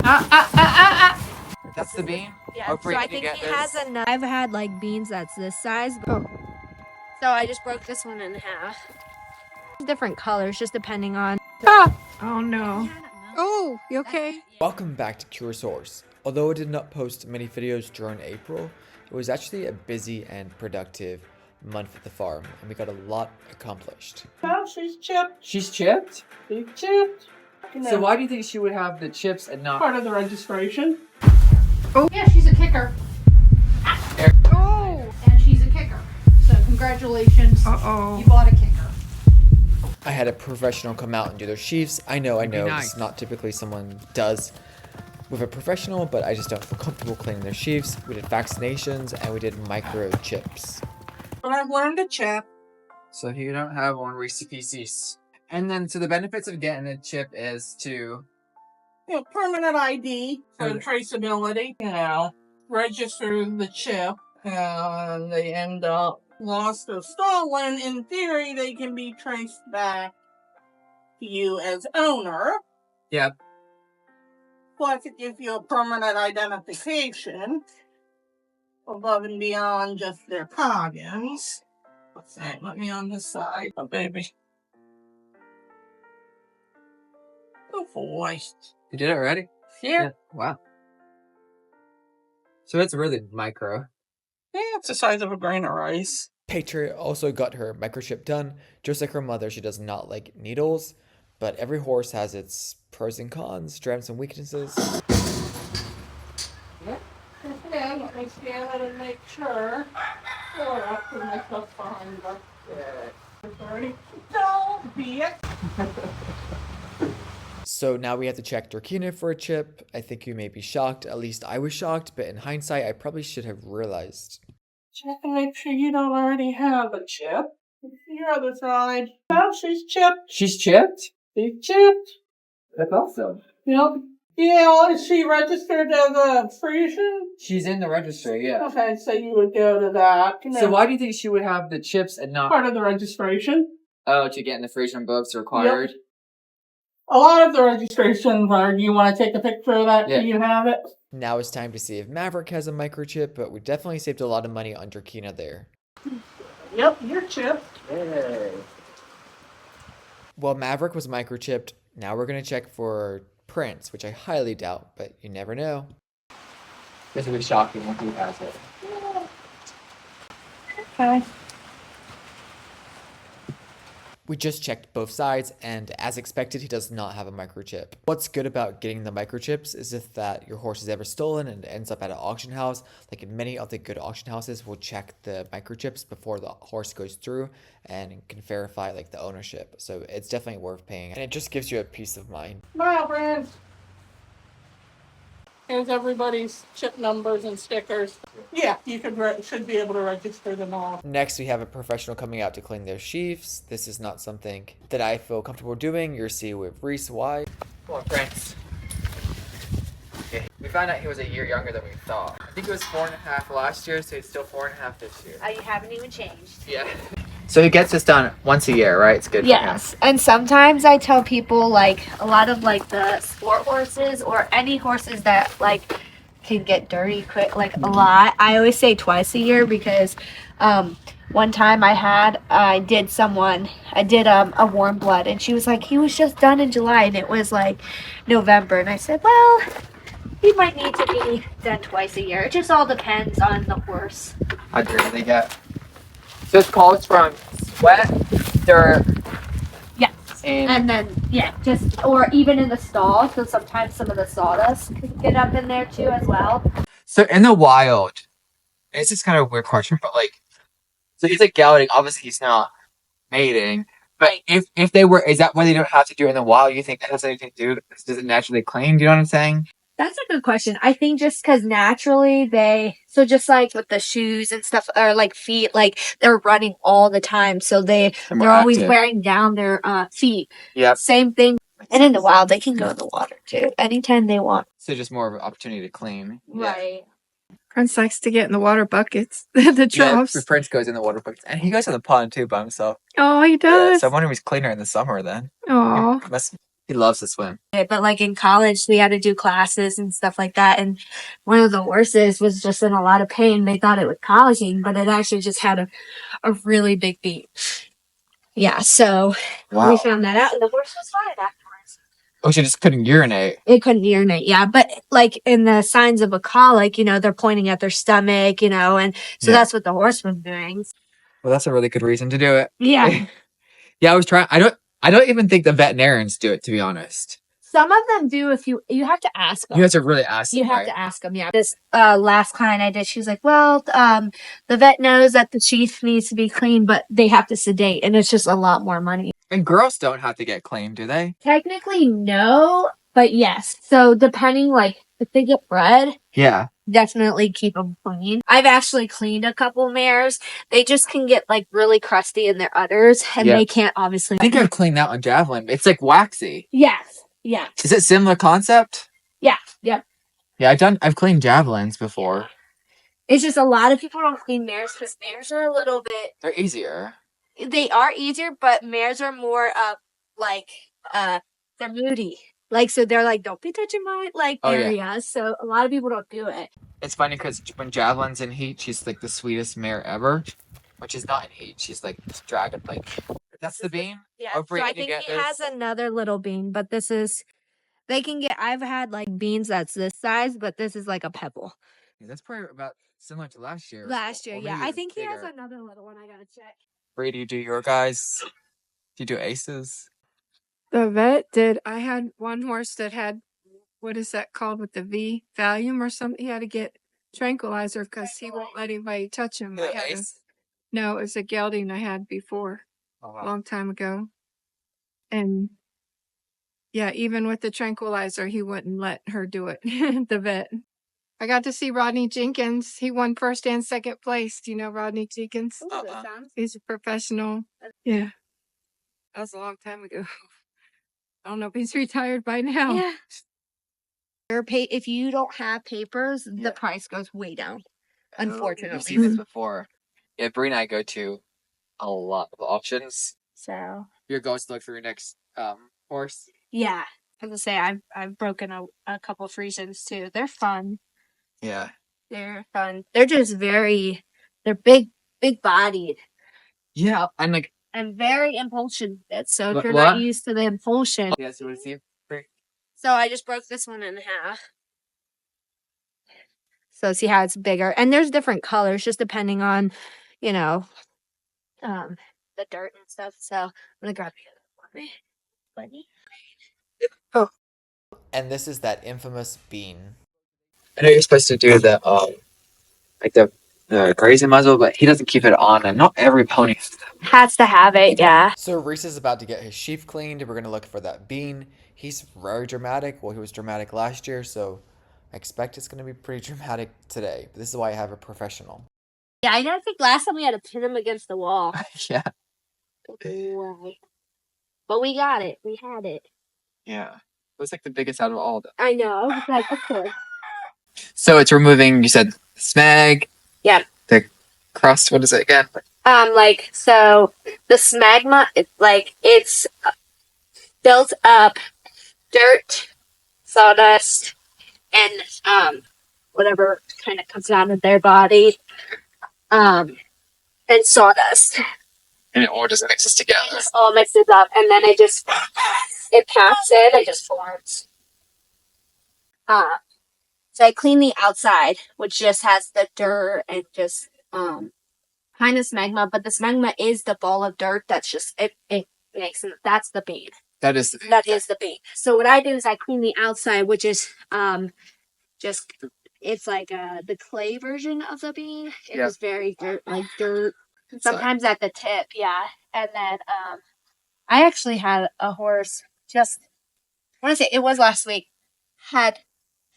That's the bean? Yeah, Hopefully so I you can think get he this. has enough. I've had like beans that's this size. So I just broke this one in half. Different colors, just depending on. Oh no. Oh, you okay? Welcome back to Cure Source. Although I did not post many videos during April, it was actually a busy and productive month at the farm, and we got a lot accomplished. Oh, she's chipped. She's chipped? She's chipped. So why do you think she would have the chips and not... Part of the registration. Oh yeah, she's a kicker. Oh, And she's a kicker. So congratulations. uh-oh. You bought a kicker. I had a professional come out and do their sheaths. I know, nice. it's not typically someone does with a professional, but I just don't feel comfortable cleaning their sheaths. We did vaccinations and we did microchips. But I've learned to chip. So if you don't have one, Reese Pieces. And then, so the benefits of getting a chip is to... Permanent ID for traceability. Register the chip, and they end up lost or stolen. In theory, they can be traced back to you as owner. Yep. Plus, it gives you a permanent identification above and beyond just their coggins. What's that? Let me on this side. Oh, baby. Oh, boy. You did it already? Yeah. Wow. So it's really micro. Yeah, it's the size of a grain of rice. Patriot also got her microchip done. Just like her mother, she does not like needles, but every horse has its pros and cons, strengths and weaknesses. Yeah, let me scan it and make sure. Oh, I put myself behind the... Don't be it. So now we have to check Dorkina for a chip. I think you may be shocked. At least I was shocked, but in hindsight, I probably should have realized. Check and make sure you don't already have a chip. Your other side. Oh, she's chipped. She's chipped? She's chipped. That's awesome. Yep. Yeah, is she registered as a Frisian? She's in the registry, yeah. Okay, so you would go to that. So why do you think she would have the chips and not... Part of the registration. Oh, to get in the Frisian books required? Yep. A lot of the registrations are, do you want to take a picture of that so you have it? Now it's time to see if Maverick has a microchip, but we definitely saved a lot of money on Dorkina there. Yep, you're chipped. Hey. Well, Maverick was microchipped. Now we're going to check for Prince, which I highly doubt, but you never know. This will be shocking when he has it. Okay. We just checked both sides, and as expected, he does not have a microchip. What's good about getting the microchips is if that your horse is ever stolen and ends up at an auction house, like in many of the good auction houses, will check the microchips before the horse goes through and can verify like the ownership. So it's definitely worth paying, and it just gives you a peace of mind. Smile, friends. Here's everybody's chip numbers and stickers. Yeah, you should be able to register them all. Next, we have a professional coming out to clean their sheaths. This is not something that I feel comfortable doing. You'll see with Reese why. Come on, Prince. Okay. We found out he was a year younger than we thought. I think it was 4.5 last year, so he's still 4.5 this year. You haven't even changed. Yeah. So he gets this done once a year, right? It's good Yes, for him. and sometimes I tell people like a lot of like the sport horses or any horses that like can get dirty quick, like a lot. I always say twice a year because one time I did a warm blood and she was like, he was just done in July and it was like November, and I said, well, he might need to be done twice a year. It just all depends on the horse. How dirty they get. So it calls from sweat, dirt, Yes. And then, just, or even in the stall, so sometimes some of the sawdust can get up in there too as well. So in the wild, it's just kind of a weird question, but like, so he's like gelding, obviously he's not mating, but if they were, is that why they don't have to do it in the wild? You think that has anything to do, does it naturally clean? Do you know what I'm saying? That's a good question. I think just because naturally so just like with the shoes and stuff, or like feet, like they're running all the time. So they're always wearing down their feet. Yeah. Same thing. And in the wild, they can go in the water too, anytime they want. So just more of an opportunity to clean. Right. Prince likes to get in the water buckets, the troughs. Yeah, Prince goes in the water buckets, and he goes in the pond too by himself. Oh, he does. So I wonder if he's cleaner in the summer then. Oh. He loves to swim. But like in college, we had to do classes and stuff like that. And one of the horses was just in a lot of pain. They thought it was colicky, but it actually just had a really big beat. Yeah, so we found that out, and the horse was fine afterwards. Oh, she just couldn't urinate. It couldn't urinate, yeah. But like in the signs of a colic, they're pointing at their stomach, and so that's what the horse was doing. Well, that's a really good reason to do it. Yeah. Yeah, I was trying. I don't even think the veterinarians do it, to be honest. Some of them do if you have to ask them. You have to really ask them. You have to ask them, yeah. This last client I did, she was like, well, the vet knows that the sheath needs to be clean, but they have to sedate, and it's just a lot more money. And girls don't have to get clean, do they? Technically, no, but yes. So depending, like, if they get bred, Yeah. definitely keep them clean. I've actually cleaned a couple mares. They just can get, like, really crusty in their udders, and they can't obviously. I think I've cleaned that on Javelin. It's like waxy. Yes. Yeah. Is it similar concept? Yeah. Yep. Yeah, I've cleaned Javelins before. It's just a lot of people don't clean mares because mares are a little bit. They're easier. They are easier, but mares are more they're moody. Like, so they're like, don't be touching my area. Yeah. So a lot of people don't do it. It's funny because when Javelin's in heat, she's like the sweetest mare ever. When she's not in heat, she's like dragon. Like, that's the bean. Yeah. So I think he has another little bean, but this is. They can get. I've had like beans that's this size, but this is like a pebble. Yeah, that's probably about similar to last year. Last year, yeah. I think he has another little one. I gotta check. Where do you do your guys? Do you do aces? The vet did. I had one horse that had, what is that called with the V? Valium or something. He had to get tranquilizer because he won't let anybody touch him. No, it was a gelding I had before, a long time ago. And yeah, even with the tranquilizer, he wouldn't let her do it, the vet. I got to see Rodney Jenkins. He won first and second place. Do you know Rodney Jenkins? He's a professional. Yeah. That was a long time ago. I don't know if he's retired by now. Yeah. If you don't have papers, the price goes way down. Unfortunately. I've seen this before. Yeah, Bree and I go to a lot of auctions. So you're going to look for your next horse? Yeah. I was gonna say I've broken a couple Friesians too. They're fun. Yeah. They're fun. They're just they're big bodied. Yeah, and very impulsion fit. So if you're not used to the impulsion. Yeah, so what is he? So I just broke this one in half. So see how it's bigger. And there's different colors just depending on, the dirt and stuff. So I'm gonna grab the other one. Buddy. Oh. And this is that infamous bean. I know you're supposed to do the crazy muzzle, but he doesn't keep it on, and not every pony has to have it. Yeah. So Reese is about to get his sheath cleaned. We're gonna look for that bean. He's very dramatic. Well, he was dramatic last year, so I expect it's gonna be pretty dramatic today. But this is why I have a professional. Yeah, I don't think last time we had to pin him against the wall. Yeah. But we got it. We had it. Yeah. It was like the biggest out of all of them. I know. It's like, of course. So it's removing, you said, smeg. Yeah. The crust, what is it again? So the smegma, it's built up dirt, sawdust, and whatever kind of comes out of their body, and sawdust. And it all just mixes together. It just all mixes up, and then it packs in, it just forms. So I clean the outside, which just has the dirt and just kind of smegma, but the smegma is the ball of dirt that's just it makes it. That's the bean. That is the bean. That is the bean. So what I do is I clean the outside, which is just it's like the clay version of the bean. It is very dirt. Sometimes at the tip, yeah. And then I actually had a horse I want to say it was last week, had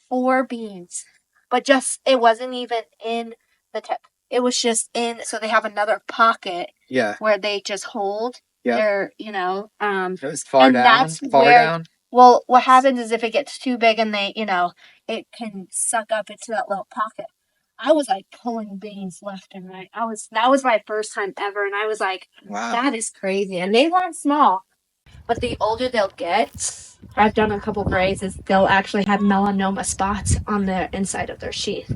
4 beans, but it wasn't even in the tip. It was just so they have another pocket where they just hold their, it was far down. Down. Well, what happens is if it gets too big and they, it can suck up into that little pocket. I was like pulling beans left and right. That was my first time ever, and I was like, wow, that is crazy. And they weren't small. but the older they'll get, I've done a couple grays, is they'll actually have melanoma spots on the inside of their sheath.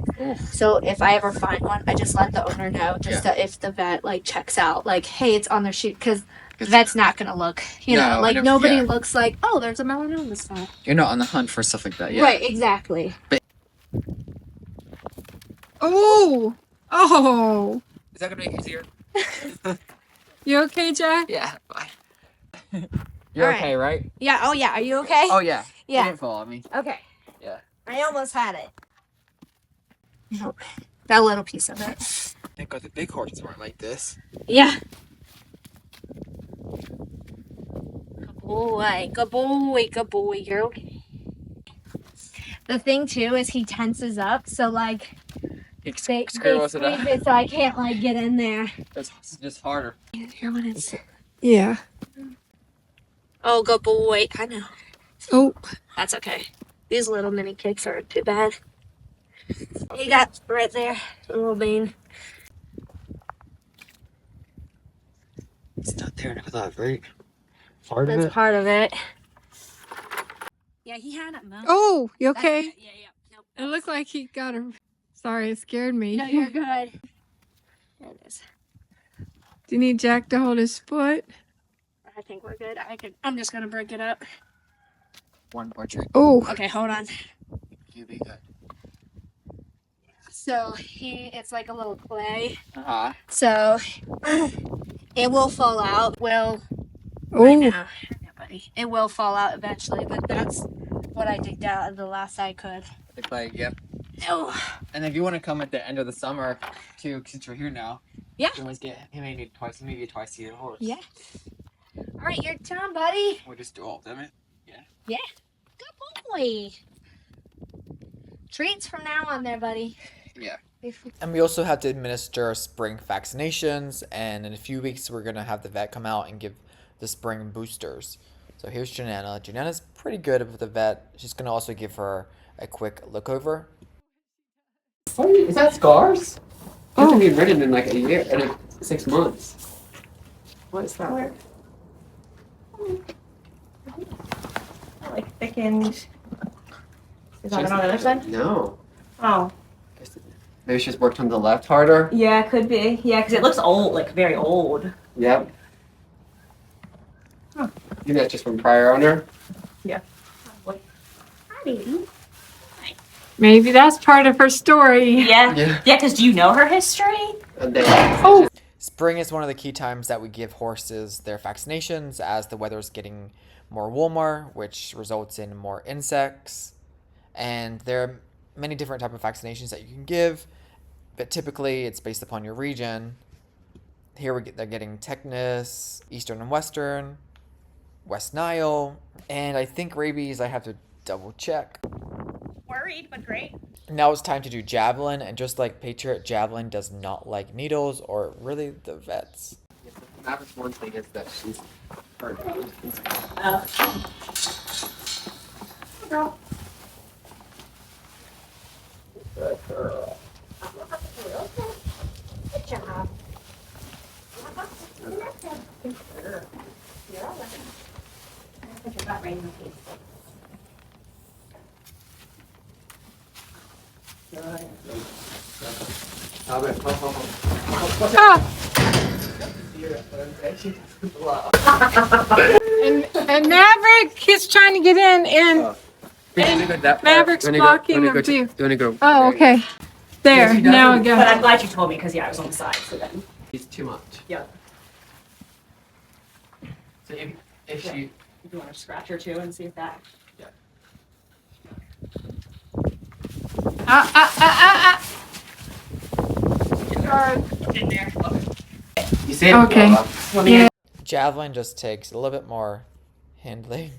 So if I ever find one, I just let the owner know, just to, if the vet like checks out, like, hey, it's on their sheath, because the vet's not gonna look, you know, like nobody looks like, oh, there's a melanoma spot. You're not on the hunt for stuff like that. Yeah. Right, exactly. Oh! Oh! Is that gonna be easier? You okay, Jack? Yeah. Bye. You're All right. okay, right? Yeah, oh yeah, are you okay? Oh yeah. Yeah. You didn't fall on me. Okay. Yeah. I almost had it. Nope. That little piece of it. Thank God the big horses weren't like this. Yeah. Good boy, good boy, good boy. You're okay. The thing too is he tenses up, so like they squeeze it, so I can't like get in there. It's just harder. Here when it's. Yeah. Oh, good boy. I know. Oh. That's okay. These little mini kicks aren't too bad. You got right there, a little bean. It's not there enough of that, right? Part of That's it. part of it. Yeah, he had it. Oh, you okay? Yeah. Nope. It looked like he got her. Sorry, it scared me. No, you're good. There it is. Do you need Jack to hold his foot? I think we're good. I'm just gonna break it up. One more trick. Oh. Okay, hold on. You be good. So it's like a little clay. Uh-huh. So it will fall out. Well, Oh. right now, buddy. It will fall out eventually, but that's what I digged out of the last I could. The clay, yep. Oh. And if you want to come at the end of the summer, too, since we're here now, Yeah. you always get him maybe twice a year horse. Yeah. All right, your turn, buddy. We'll just do all of them. Yeah. Good boy. Treats from now on, there, buddy. Yeah. And we also have to administer spring vaccinations, and in a few weeks we're going to have the vet come out and give the spring boosters. So here's Janana. Janana's pretty good with the vet. She's going to also give her a quick look over. Oh, is that scars? It hasn't been written in like a year, in 6 months. What is that? Where? Like thickened. Is that it on the other side? No. Oh. Maybe she's worked on the left harder. Yeah, could be. Yeah, because it looks old, like very old. Yep. Huh. I think that's just from prior owner. Hi, baby. Maybe that's part of her story. Yeah. Yeah. Yeah, because do you know her history? Oh. Spring is one of the key times that we give horses their vaccinations as the weather is getting more warmer, which results in more insects. And there are many different types of vaccinations that you can give, but typically it's based upon your region. Here they're getting tetanus, Eastern and Western, West Nile, and I think rabies. I have to double check. Worried, but great. Now it's time to do javelin, and just like Patriot, javelin does not like needles or really the vets. Maverick's one thing is that she's hurt. Good girl. Good job. You're all right. Put your butt right in the face. And Maverick is trying to get in, and Maverick's blocking them too. You want to go? Oh, okay. There, now we But go. I'm glad you told me because I was on the side. So then. He's too much. Yeah. So if she. You want to scratch her too and see if that. In there. You see it? Okay. Yeah. Javelin just takes a little bit more handling.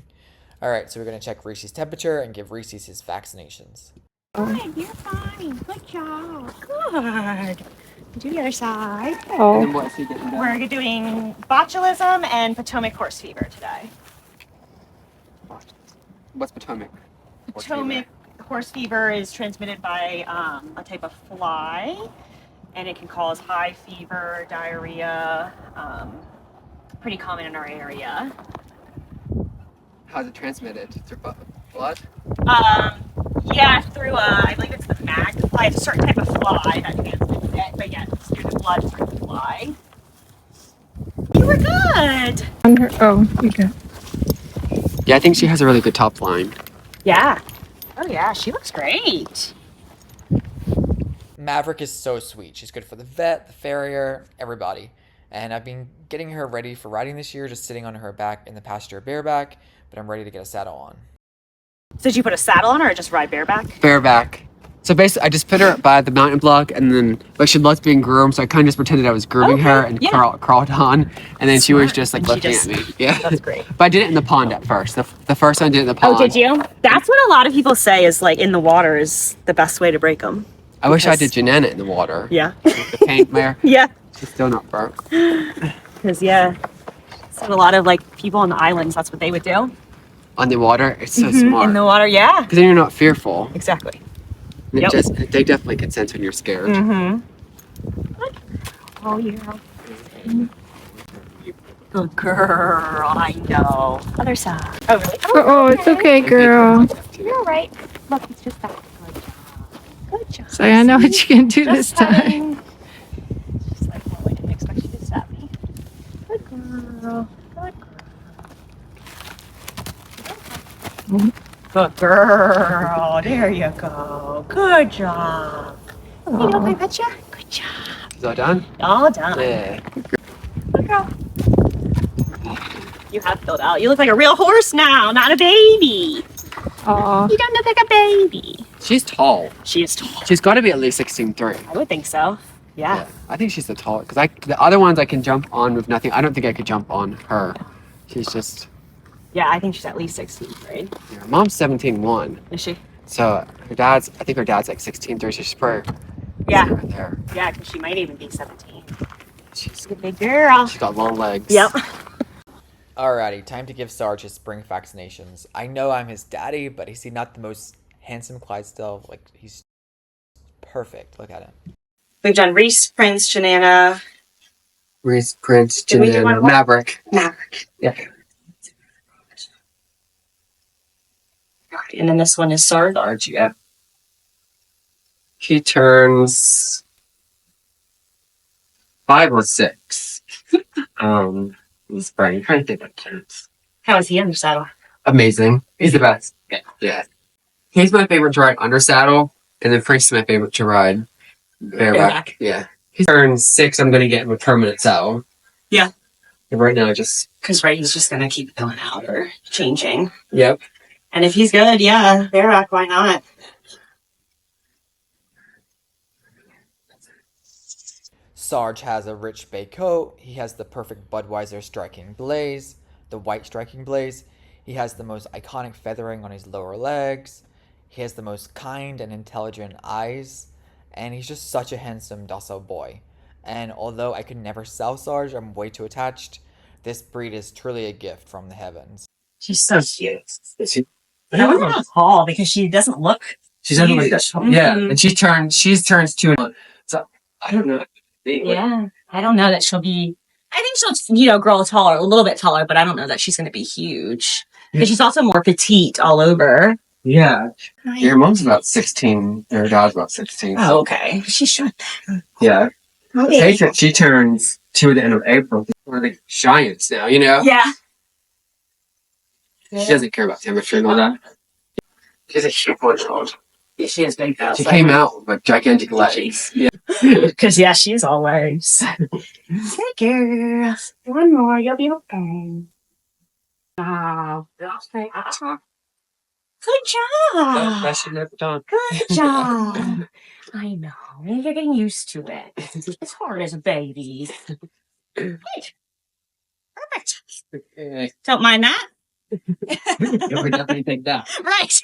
All right, so we're gonna check Reese's temperature and give Reese's his vaccinations. Good, you're fine. Good job. Good. Do the other side. And Oh. then what's he getting done? We're doing botulism and Potomac horse fever today. What's Potomac? Potomac horse fever is transmitted by a type of fly, and it can cause high fever, diarrhea, pretty common in our area. How's it transmitted? Through blood? Yeah, through I believe it's the magpie. It's a certain type of fly that transmits it, but yeah, it's through the blood through the fly. You were good. Oh, okay. Yeah, I think she has a really good top line. Yeah. Oh yeah, she looks great. Maverick is so sweet. She's good for the vet, the farrier, everybody. And I've been getting her ready for riding this year, just sitting on her back in the pasture bareback, but I'm ready to get a saddle on. So did you put a saddle on her or just ride bareback? Bareback. So basically, I just put her by the mountain block, and then, but she loved being groomed, so I kind of just pretended I was grooming her and crawled on, and then she was just like looking at me. Yeah, That's great. But I did it in the pond at first. The first time I did it in the pond. Oh, did you? That's what a lot of people say is like in the water is the best way to break them. I wish I did Janana in the water. Yeah. With the paint mare. Yeah. She's still not broke. Because yeah, so a lot of like people on the islands, that's what they would do. On the water, it's so smart. In the water, yeah. Because then you're not fearful. Exactly. It just, they definitely can sense when you're scared. Mm-hmm. Oh, yeah. Good girl, I know. Other side. Oh, really? Oh, it's okay, girl. You're all right. Look, it's just that. Good job. Good job. So I know what you can do this Just time. having- Just like, well, I didn't expect you to stab me. Good girl. Good girl. Good girl. There you go. Good job. You know, I betcha. Good job. Is that done? All done. Yeah. Good girl. You have filled out. You look like a real horse now, not a baby. Aw. You don't look like a baby. She's tall. She is tall. She's got to be at least 16'3". I would think so. Yeah. I think she's the tallest. Because the other ones I can jump on with nothing. I don't think I could jump on her. She's just. Yeah, I think she's at least 16th grade. Yeah, her mom's 17'1". Is she? So I think her dad's like 16'3". So she's pretty. Yeah. Right there. Yeah, because she might even be 17. She's a big girl. She's got long legs. Yep. Alrighty, time to give Sarge his spring vaccinations. I know I'm his daddy, but is he not the most handsome Clydesdale? Like, he's perfect. Look at him. We've done Reese, Prince, Shenana, Reese, Prince, Did we do one Janana, more? Maverick. Maverick. Yeah. And then this one is Sarge. Sarge, yeah. He turns 5 or 6. This spring. I'm trying to think what turns. How is he under saddle? Amazing. He's the best. Yeah. He's my favorite to ride under saddle, and then Prince is my favorite to ride bareback. Yeah. He turns 6. I'm gonna get him a permanent saddle. Yeah. And right now, just Because, right, he's just going to keep going out or changing. yep. And if he's good, yeah, bareback, why not? Sarge has a rich bay coat. He has the perfect Budweiser striking blaze, the white striking blaze. He has the most iconic feathering on his lower legs. He has the most kind and intelligent eyes. And he's just such a handsome, docile boy. And although I could never sell Sarge, I'm way too attached. This breed is truly a gift from the heavens. She's so cute. But I wasn't on call because she doesn't look. She's under like huge. that. Yeah, and she turns 2. So I don't know. Yeah, I don't know that she'll be. I think she'll, grow taller, a little bit taller, but I don't know that she's going to be huge. Because she's also more petite all over. Yeah. Your mom's about 16. Her dad's about 16. Oh, okay. She should. Yeah. Okay. Patient, she turns 2 at the end of April. We're the giants now, you know? Yeah. She doesn't care about temperature and all that. She's a huge. Yeah, she is big. She came out with gigantic legs. Yeah. Because, yeah, she's all legs. Good girl. One more, you'll be okay. Oh, good job. That should never done. Good job. I know. You're getting used to it. It's hard as a baby. Great. Perfect. Okay. Don't mind that. Yeah, we definitely take that. Right.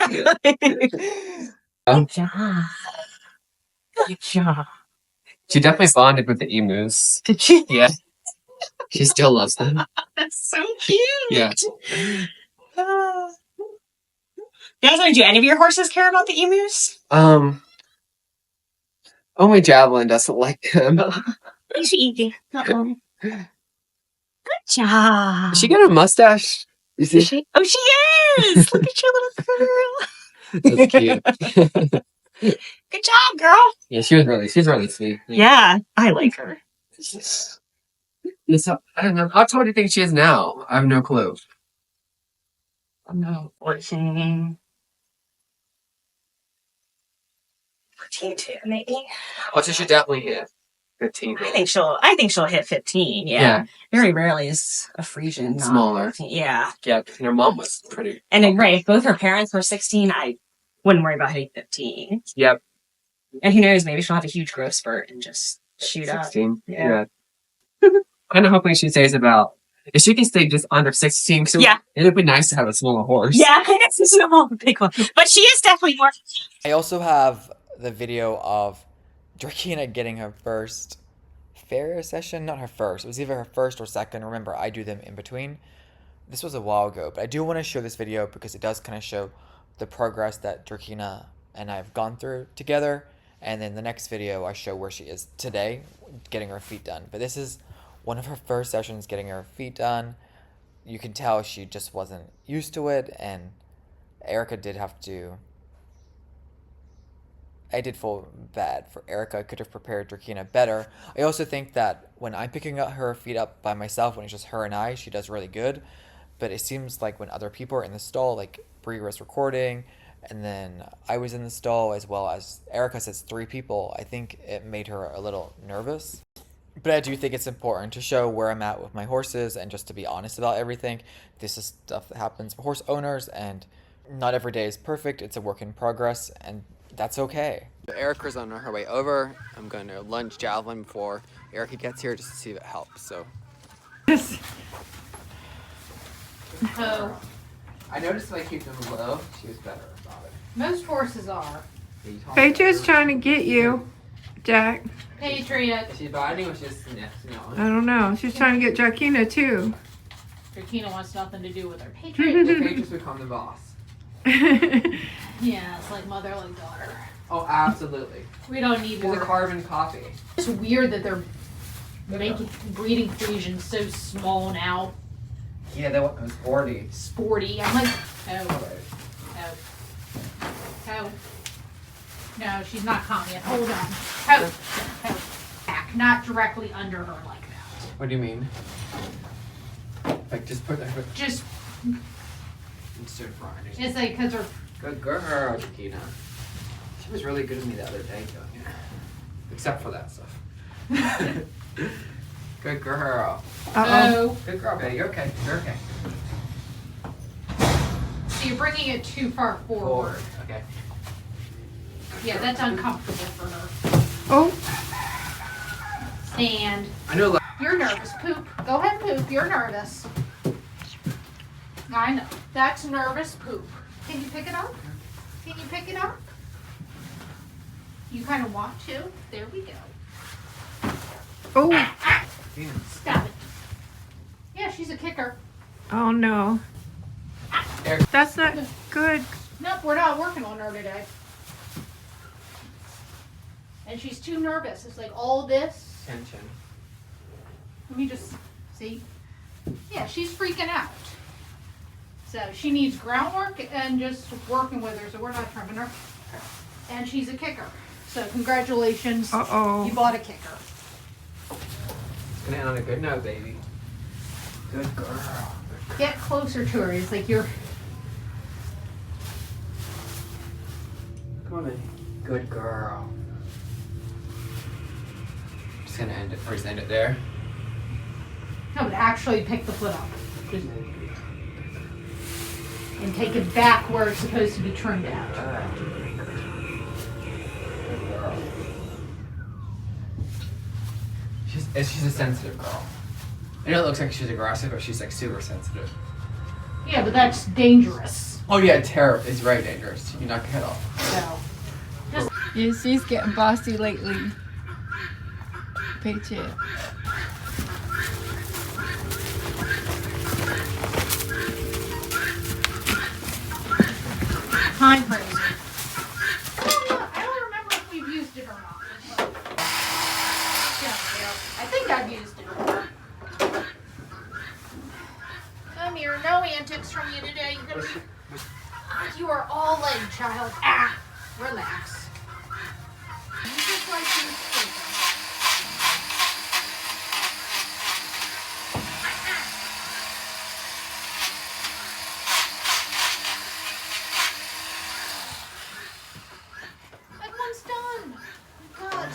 Good job. Good job. She definitely bonded with the emus. Did she? Yeah. She still loves them. That's so cute. Yeah. Guys, do any of your horses care about the emus? Only Javelin doesn't like them. Is she eating? Good job. Does she get a mustache? You see? Oh, she is! Look at your little That's cute. girl. Good job, girl. Yeah, she's really sweet. Yeah, I like her. So, I don't know. How tall do you think she is now? I have no clue. No, 14. 14, maybe. Oh, so she definitely hit 15. I think she'll hit 15. Yeah. Yeah. Very rarely is a Frisian not Smaller. 15. Yeah. Yeah, your mom was pretty. And then, right, if both her parents were 16, I wouldn't worry about hitting 15. Yep. And who knows, maybe she'll have a huge growth spurt and just shoot up. 16. Yeah. Kind of hoping she stays about. If she can stay just under 16, so Yeah. it'd be nice to have a smaller horse. Yeah, it's a small, big one. But she is definitely more. I also have the video of Drakina getting her first Farrier session. Not her first. It was either her first or second. Remember, I do them in between. This was a while ago, but I do want to show this video because it does kind of show the progress that Drakina and I have gone through together. And then the next video, I show where she is today, getting her feet done. But this is one of her first sessions getting her feet done. You can tell she just wasn't used to it, and Erica did have to. I did feel bad for Erica. I could have prepared Drakina better. I also think that when I'm picking up her feet up by myself, when it's just her and I, she does really good. But it seems like when other people are in the stall, like Bree was recording, and then I was in the stall, as well as Erica says 3 people, I think it made her a little nervous. But I do think it's important to show where I'm at with my horses and just to be honest about everything. This is stuff that happens for horse owners, and not every day is perfect. It's a work in progress, and that's okay. Erica's on her way over. I'm going to lunge javelin before Erica gets here just to see if it helps. So. So I noticed if I keep them low, she was better about it. most horses are. Patriot's trying to get you, Jack. Patriot. Is she biting or just sniffing? I don't know. She's trying to get Drakina too. Drakina wants nothing to do with her. The Patriot. Patriots become the boss. Yeah, it's like mother, like daughter. Oh, absolutely. We don't need It's a more. carbon copy. It's weird that they're breeding Frisians so small now. Yeah, that was 40. Sporty. I'm like, oh. No, she's not calm yet. Hold on. Back, not directly under her like that. What do you mean? Like, just put that Just, instead of riding. it's like, because her, Good girl, Chiquita. She was really good to me the other day, though. Yeah. Except for that stuff. Good girl. Uh-oh. Good girl, baby. You're okay. You're okay. so you're bringing it too far forward. Okay. Yeah, that's uncomfortable for her. Oh, Stand. I know. You're nervous. Poop. Go ahead, poop. You're nervous. I know. That's nervous poop. Can you pick it up? Can you pick it up? You kind of want to. There we go. oh, Stop it. Yeah, she's a kicker. oh no. That's not good. Nope, we're not working on her today. And she's too nervous. It's like all this. Tension. Let me just see. Yeah, she's freaking out. So she needs groundwork and just working with her, so we're not trimming her. And she's a kicker. So congratulations. Uh-oh. You bought a kicker. It's gonna end on a good note, baby. Good girl. Get closer to her. It's like you're. Come on, baby. Good girl. Just gonna end it. Or just end it there. No, but actually pick the foot up. Just, and take it back where it's supposed to be trimmed out. Good girl. She's a sensitive girl. I know it looks like she's aggressive, but she's like super sensitive. Yeah, but that's dangerous. Oh yeah, terror is very dangerous. You knock your head off. So. Just. Yeah, she's getting bossy lately. Patriot. Time crazy. I don't remember if we've used it or not. But I think I've used it. Come here, no antics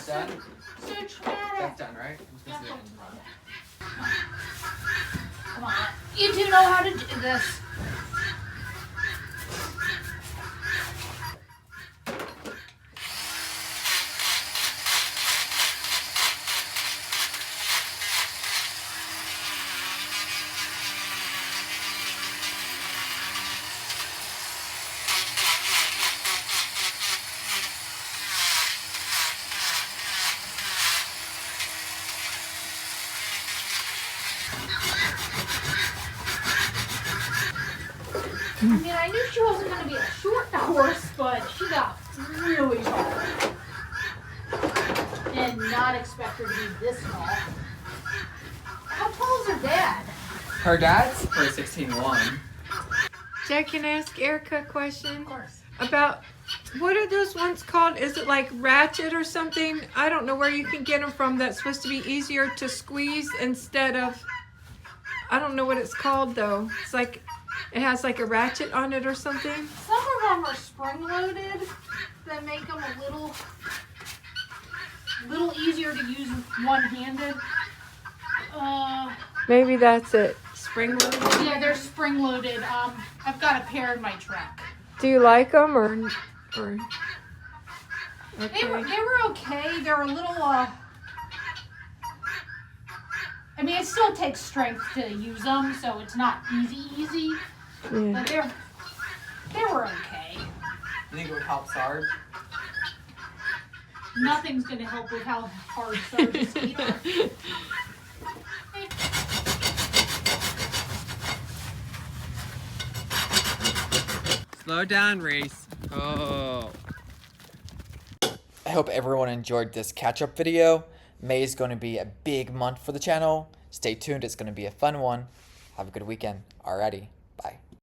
That's done? So traumatic. That's done, right? Come on. You do know how to do this. I mean, I knew she wasn't going to be a short horse, but she got really tall. Did not expect her to be this tall. How tall is her dad? Her dad's for 16'1". Jack, can I ask Erica a question? Of course. About what are those ones called? Is it like ratchet or something? I don't know where you can get them from. That's supposed to be easier to squeeze instead of. I don't know what it's called though. It's like it has like a ratchet on it or something. Some of them are spring-loaded that make them a little easier to use one-handed. Maybe that's it. Spring loaded. Yeah, they're spring-loaded. I've got a pair in my truck. Do you like them or? They were okay. They're a little I mean, it still takes strength to use them, so it's not easy. Yeah. But they were okay. You think it would help Sarge? Nothing's gonna help with how hard Sarge's feet are. Slow down, Reese. Oh. I hope everyone enjoyed this catch-up video. May is going to be a big month for the channel. Stay tuned, it's going to be a fun one. Have a good weekend. Alrighty, bye.